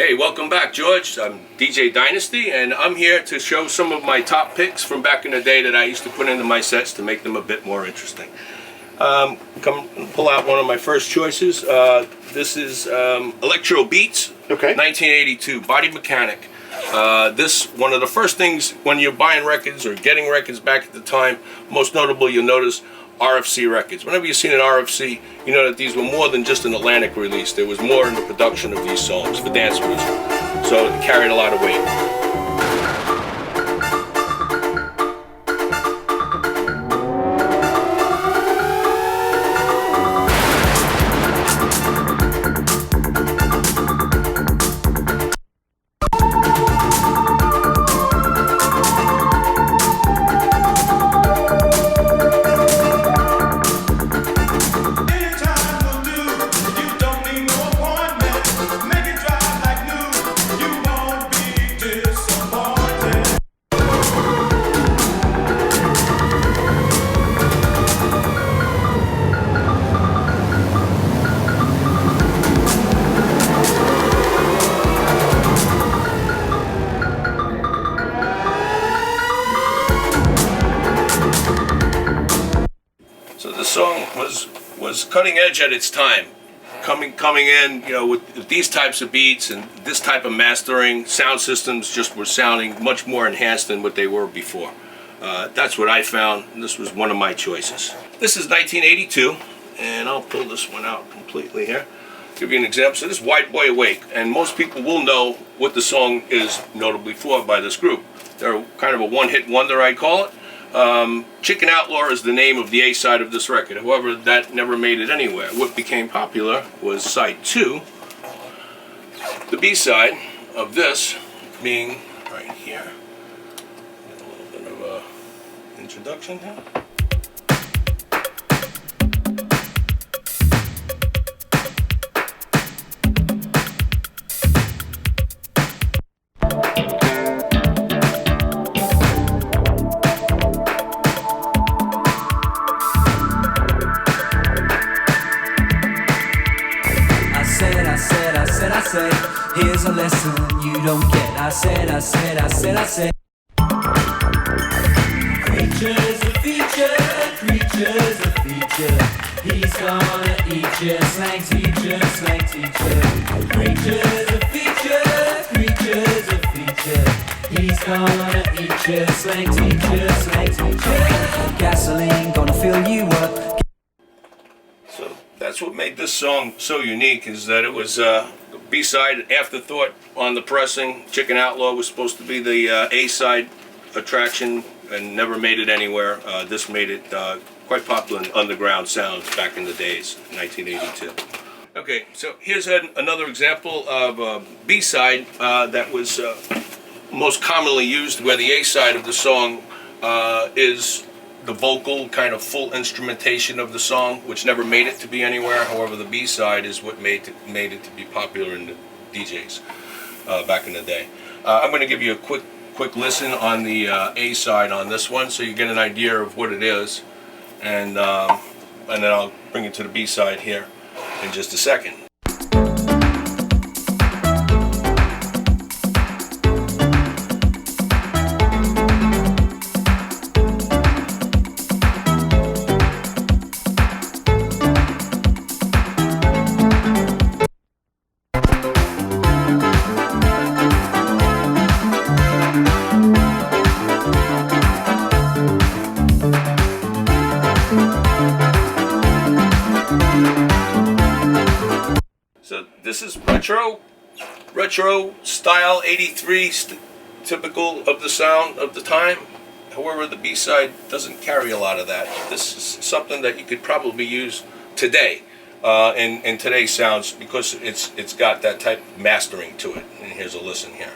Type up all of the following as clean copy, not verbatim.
Hey, welcome back, George. I'm DJ Dynasty, and I'm here to show some of my top picks from back in the day that I used to put into my sets to make them a bit more interesting. Come pull out one of my first choices. This is Electro Beats, okay. 1982, Body Mechanic. This, one of the first things when you're buying records or getting records back at the time, most notable you'll notice RFC records. Whenever you've seen an RFC, you know that these were more than just an Atlantic release. There was more in the production of these songs for dance music. So it carried a lot of weight. So this song was cutting edge at its time, coming in, you know, with these types of beats and this type of mastering. Sound systems just were sounding much more enhanced than what they were before. That's what I found, and this was one of my choices. This is 1982, and I'll pull this one out completely here. Give you an example. So this is White Boy Awake, and most people will know what the song is notably for by this group. They're kind of a one-hit wonder, I call it. Chicken Outlaw is the name of the A side of this record. However, that never made it anywhere. What became popular was side 2, the B side of this being right here. Get a little bit of a introduction here. I said, here's a lesson you don't get. I said. Creatures a feature, creatures a feature. He's gonna eat you, slang teacher, slang teacher. Creatures a feature, creatures a feature. He's gonna eat you, slang teacher, slang teacher. Gasoline gonna fill you up. So that's what made this song so unique, is that it was B-side afterthought on the pressing. Chicken Outlaw was supposed to be the A-side attraction and never made it anywhere. This made it quite popular in underground sounds back in the days, 1982. Okay, so here's another example of a B-side that was most commonly used, where the A-side of the song is the vocal kind of full instrumentation of the song, which never made it to be anywhere. However, the B-side is what made it to be popular in the DJs back in the day. I'm going to give you a quick listen on the A-side on this one, so you get an idea of what it is, and then I'll bring it to the B-side here in just a second. So this is retro style 83, typical of the sound of the time. However, the B-side doesn't carry a lot of that. This is something that you could probably use today in today's sounds, because it's got that type of mastering to it. And here's a listen here.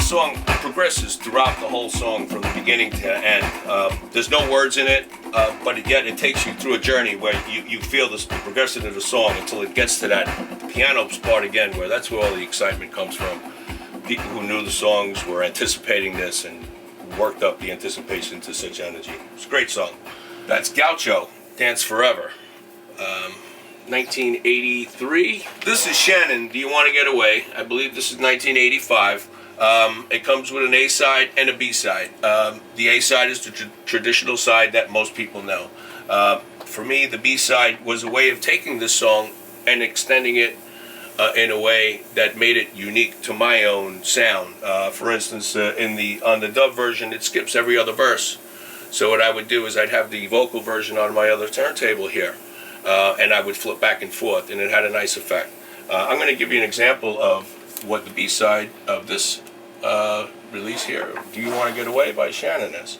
song progresses throughout the whole song from the beginning to end. There's no words in it, but yet it takes you through a journey where you feel the progression of the song until it gets to that piano part again, where that's where all the excitement comes from. People who knew the songs were anticipating this and worked up the anticipation to such energy. It's a great song. That's Gaucho, Dance Forever. 1983. This is Shannon, Do You Want to Get Away? I believe this is 1985. It comes with an A side and a B side. The A side is the traditional side that most people know. For me, the B side was a way of taking this song and extending it in a way that made it unique to my own sound. For instance, on the dub version, it skips every other verse. So what I would do is I'd have the vocal version on my other turntable here, and I would flip back and forth, and it had a nice effect. I'm going to give you an example of what the B side of this release here, Do You Want to Get Away by Shannon is.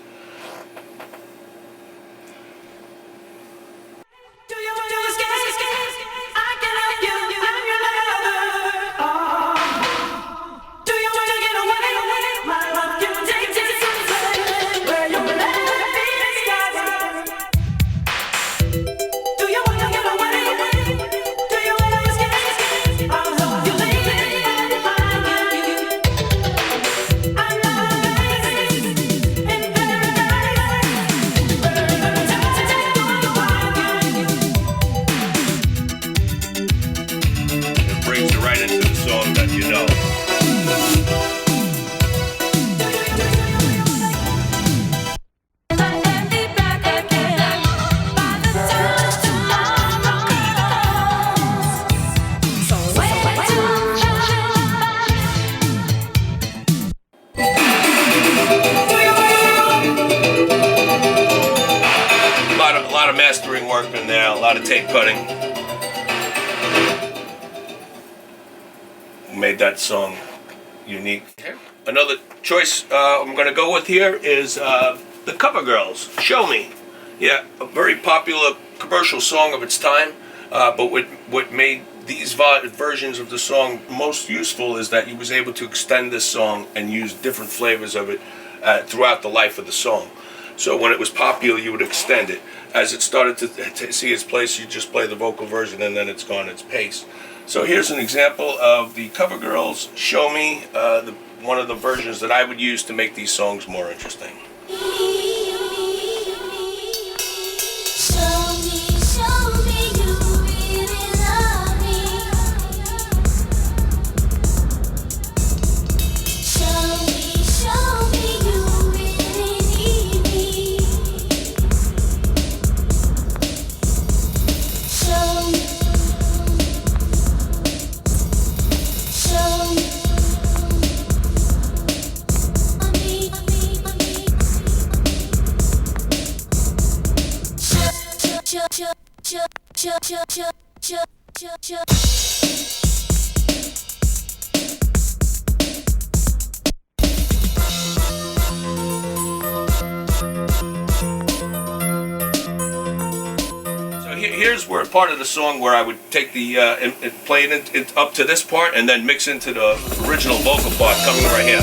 A lot of mastering work in there, a lot of tape cutting. Made that song unique. Another choice I'm going to go with here is the Cover Girls, Show Me. Yeah, a very popular commercial song of its time, but what made these versions of the song most useful is that he was able to extend this song and use different flavors of it throughout the life of the song. So when it was popular, you would extend it. As it started to see its place, you just play the vocal version and then it's gone its pace. So here's an example of the Cover Girls, Show Me, one of the versions that I would use to make these songs more interesting. Here's where part of the song where I would take the and play it up to this part and then mix into the original vocal part coming right here.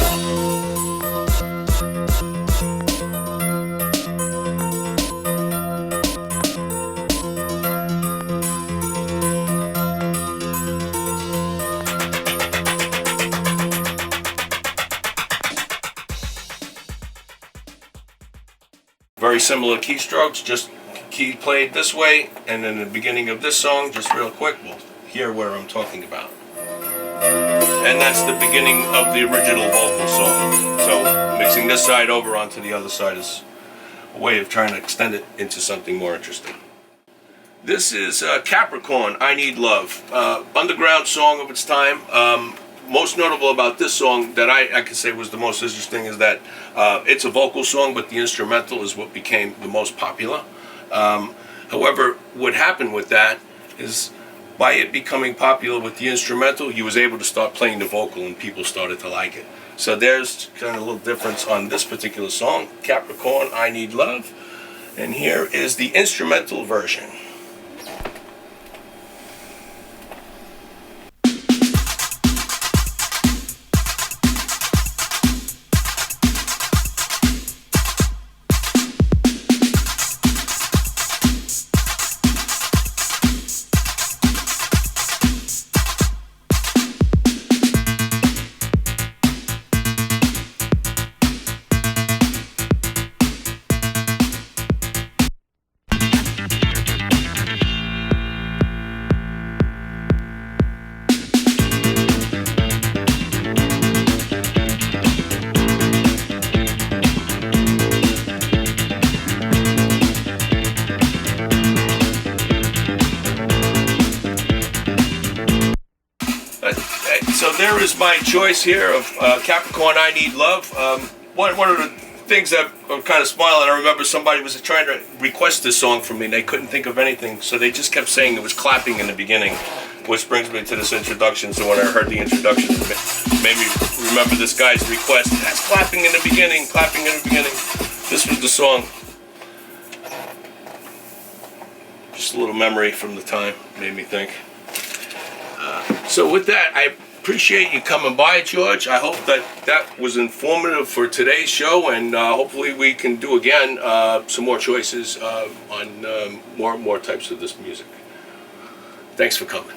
Very similar keystrokes, just key played this way, and then the beginning of this song, just real quick, we'll hear where I'm talking about. And that's the beginning of the original vocal song. So mixing this side over onto the other side is a way of trying to extend it into something more interesting. This is Capricorn, I Need Love. Underground song of its time. Most notable about this song that I could say was the most interesting is that it's a vocal song, but the instrumental is what became the most popular. However, what happened with that is by it becoming popular with the instrumental, he was able to start playing the vocal and people started to like it. So there's kind of a little difference on this particular song, Capricorn, I Need Love. And here is the instrumental version. here is my choice here of Capricorn, I Need Love. One of the things that I'm kind of smiling, I remember somebody was trying to request this song from me and they couldn't think of anything, so they just kept saying it was clapping in the beginning, which brings me to this introduction. So when I heard the introduction, it made me remember this guy's request. That's clapping in the beginning, clapping in the beginning. This was the song. Just a little memory from the time, made me think. So with that, I appreciate you coming by, George. I hope that was informative for today's show, and hopefully we can do again some more choices on more types of this music. Thanks for coming.